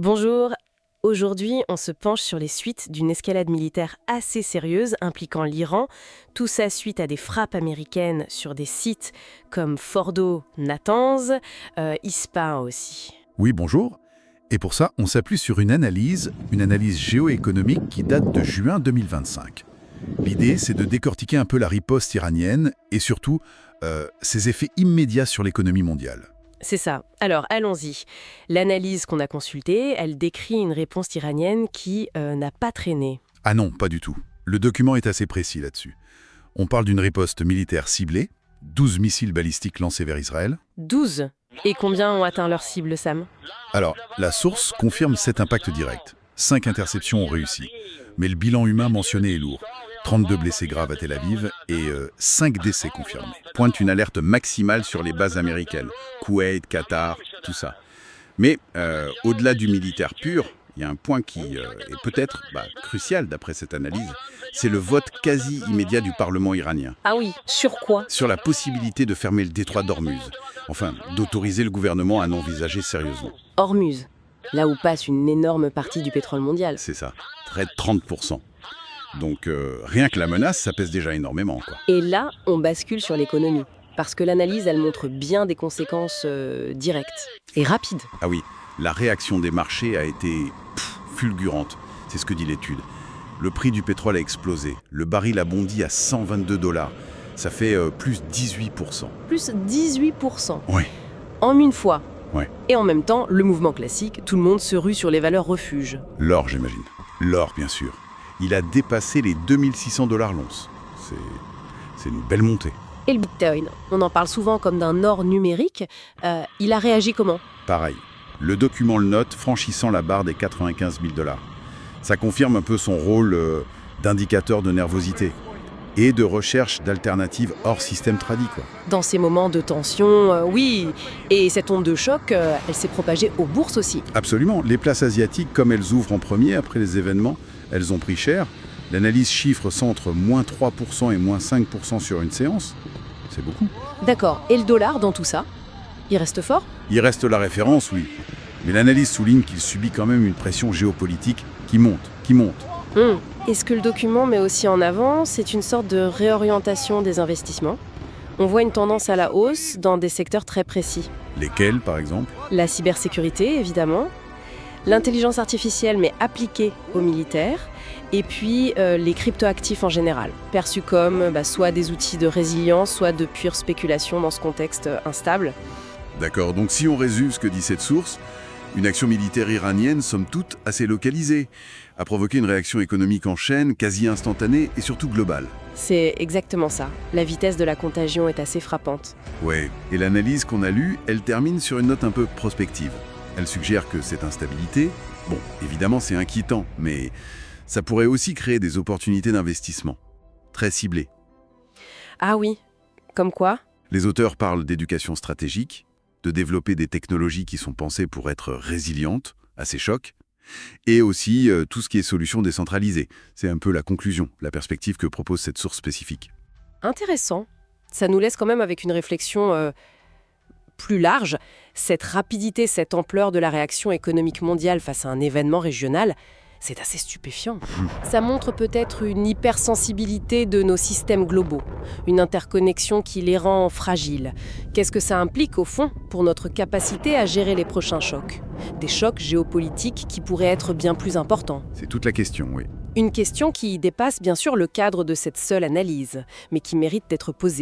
Bonjour. Aujourd'hui, on se penche sur les suites d'une escalade militaire assez sérieuse impliquant l'Iran. Tout ça suite à des frappes américaines sur des sites comme Fordo, Natanz, Ispahan aussi. Oui, bonjour. Et pour ça, on s'appuie sur une analyse géoéconomique qui date de juin 2025. L'idée, c'est de décortiquer un peu la riposte iranienne et surtout ses effets immédiats sur l'économie mondiale. C'est ça. Alors, allons-y. L'analyse qu'on a consultée, elle décrit une réponse iranienne qui n'a pas traîné. Ah non, pas du tout. Le document est assez précis là-dessus. On parle d'une riposte militaire ciblée, 12 missiles balistiques lancés vers Israël. 12. Et combien ont atteint leur cible, Sam? Alors, la source confirme cet impact direct. 5 interceptions ont réussi. Mais le bilan humain mentionné est lourd. 32 blessés graves à Tel Aviv et 5 décès confirmés. Pointe une alerte maximale sur les bases américaines. Koweït, Qatar, tout ça. Mais au-delà du militaire pur, il y a un point qui est peut-être crucial d'après cette analyse, c'est le vote quasi immédiat du Parlement iranien. Ah oui, sur quoi? Sur la possibilité de fermer le détroit d'Ormuz. Enfin, d'autoriser le gouvernement à l'envisager sérieusement. Ormuz, là où passe une énorme partie du pétrole mondial. C'est ça, près de 30%. Donc rien que la menace, ça pèse déjà énormément, quoi. Et là, on bascule sur l'économie. Parce que l'analyse, elle montre bien des conséquences directes et rapides. Ah oui, la réaction des marchés a été fulgurante, c'est ce que dit l'étude. Le prix du pétrole a explosé, le baril a bondi à 122 $. Ça fait plus 18%. Plus 18%. Oui. En une fois. Ouais. Et en même temps, le mouvement classique, tout le monde se rue sur les valeurs refuges. L'or, j'imagine. L'or, bien sûr. Il a dépassé les 2600 $ l'once. C'est une belle montée. Et le Bitcoin, on en parle souvent comme d'un or numérique. Il a réagi comment? Pareil. Le document le note franchissant la barre des 95 000 $. Ça confirme un peu son rôle d'indicateur de nervosité et de recherche d'alternatives hors système tradit, quoi. Dans ces moments de tension, oui. Et cette onde de choc, elle s'est propagée aux bourses aussi. Absolument. Les places asiatiques, comme elles ouvrent en premier après les événements, elles ont pris cher. L'analyse chiffre ça entre moins 3% et moins 5% sur une séance. C'est beaucoup. D'accord. Et le dollar dans tout ça? Il reste fort? Il reste la référence, oui. Mais l'analyse souligne qu'il subit quand même une pression géopolitique qui monte. Et ce que le document met aussi en avant, c'est une sorte de réorientation des investissements. On voit une tendance à la hausse dans des secteurs très précis. Lesquels, par exemple? La cybersécurité, évidemment. L'intelligence artificielle, mais appliquée aux militaires. Et puis les cryptoactifs en général, perçus comme soit des outils de résilience, soit de pure spéculation dans ce contexte instable. D'accord, donc si on résume ce que dit cette source, une action militaire iranienne, somme toute, assez localisée, a provoqué une réaction économique en chaîne, quasi instantanée et surtout globale. C'est exactement ça. La vitesse de la contagion est assez frappante. Ouais, et l'analyse qu'on a lue, elle termine sur une note un peu prospective. Elle suggère que cette instabilité, bon, évidemment c'est inquiétant, mais ça pourrait aussi créer des opportunités d'investissement, très ciblées. Ah oui, comme quoi? Les auteurs parlent d'éducation stratégique, de développer des technologies qui sont pensées pour être résilientes à ces chocs, et aussi tout ce qui est solution décentralisée. C'est un peu la conclusion, la perspective que propose cette source spécifique. Intéressant. Ça nous laisse quand même avec une réflexion plus large. Cette rapidité, cette ampleur de la réaction économique mondiale face à un événement régional, c'est assez stupéfiant. Ça montre peut-être une hypersensibilité de nos systèmes globaux, une interconnexion qui les rend fragiles. Qu'est-ce que ça implique au fond pour notre capacité à gérer les prochains chocs? Des chocs géopolitiques qui pourraient être bien plus importants. C'est toute la question, oui. Une question qui dépasse bien sûr le cadre de cette seule analyse, mais qui mérite d'être posée.